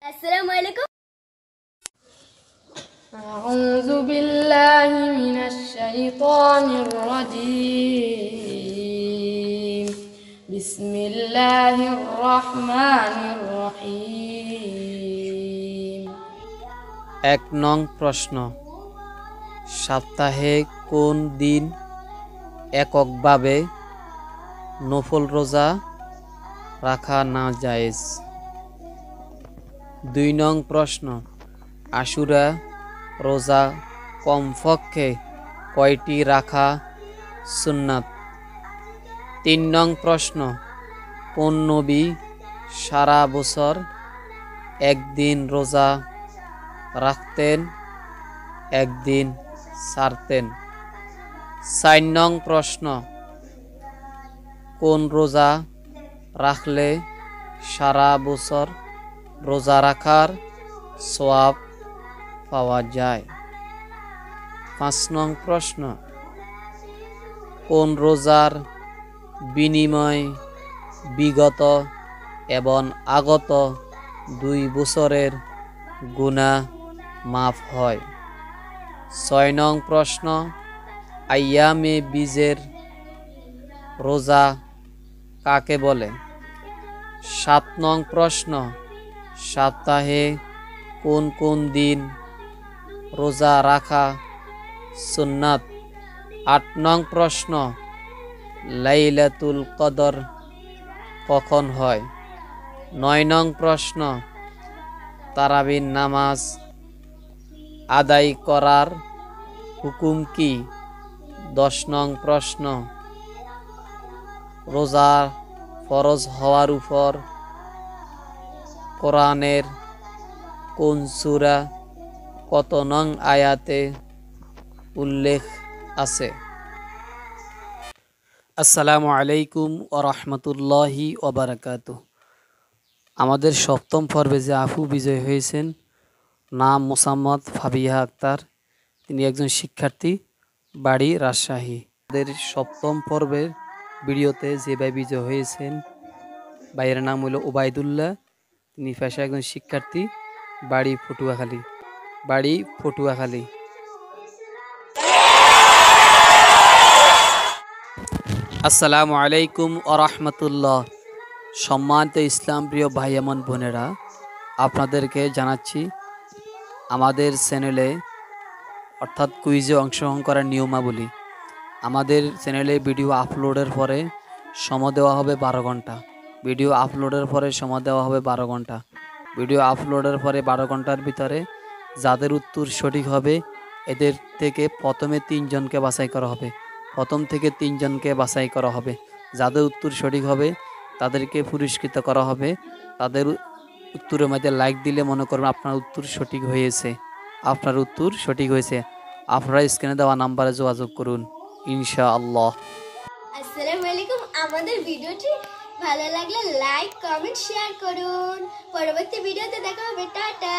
আসসালামু আলাইকুম। أعوذ بالله من الشيطان الرجيم بسم الله الرحمن الرحيم। ১ নং প্রশ্ন, সপ্তাহে কোন দিন এককভাবে নফল রোজা রাখা না জায়েজ? ২ নং প্রশ্ন, আশুরা রোজা কমপক্ষে কয়টি রাখা সুন্নাত? ৩ নং প্রশ্ন, কোন নবী সারা বছর একদিন রোজা রাখতেন, একদিন ছাড়তেন? ৪ নং প্রশ্ন, কোন রোজা রাখলে সারা বছর রোজা রাখার সওয়াব পাওয়া যায়? ৫ নং প্রশ্ন, কোন রোজার বিনিময়ে বিগত এবং আগত ২ বছরের গুনাহ মাফ হয়? ৬ নং প্রশ্ন, আইয়ামে বীজের রোজা কাকে বলে? ৭ নং প্রশ্ন, সপ্তাহে কোন কোন দিন রোজা রাখা সুন্নাত? ৮ নং প্রশ্ন, লাইলাতুল কদর কখন হয়? ৯ নং প্রশ্ন, তারাবির নামাজ আদায় করার হুকুম কি? ১০ নং প্রশ্ন, রোজা ফরজ হওয়ার উপর কোরআনের কোন সূরা কত নং আয়াতে উল্লেখ আছে? আসসালামু আলাইকুম ওয়া রাহমাতুল্লাহি ওয়া বারাকাতুহু। আমাদের সপ্তম পর্বে যে আপু বিজয় হয়েছেন, নাম মোসাম্মদ ফাবিহা আক্তার, তিনি একজন শিক্ষার্থী, বাড়ি রাজশাহী। আমাদের সপ্তম পর্বের ভিডিওতে যে ভাই বিজয় হয়েছেন, ভাইয়ের নাম হলো ওবায়দুল্লাহ, তিনি পেশায় একজন শিক্ষার্থী, বাড়ি পটুয়াখালী। আসসালামু আলাইকুম ওয়া রাহমাতুল্লাহ। সম্মানিত ইসলাম প্রিয় ভাই এমন বোনেরা, আপনাদেরকে জানাচ্ছি আমাদের চ্যানেলে অর্থাৎ কুইজে অংশগ্রহণ করার নিয়মাবলী। আমাদের চ্যানেলে ভিডিও আপলোডের পরে সময় দেওয়া হবে ১২ ঘন্টা। ভিডিও আপলোডের পরে ১২ ঘন্টার ভিতরে যাদের উত্তর সঠিক হবে এদের থেকে প্রথমে ৩ জনকে বাছাই করা হবে। যাদের উত্তর সঠিক হবে তাদেরকে পুরস্কৃত করা হবে। তাদের উত্তরের মধ্যে লাইক দিলে মনে করবেন আপনার উত্তর সঠিক হয়েছে। আপনারা স্ক্রিনে দেওয়া নাম্বারে যোগাযোগ করুন ইনশাআল্লাহ। আসসালামু আলাইকুম। আমাদের ভিডিওটি ভালো লাগলে লাইক, কমেন্ট, শেয়ার করুন। পরবর্তী ভিডিওতে দেখা হবে। টাটা।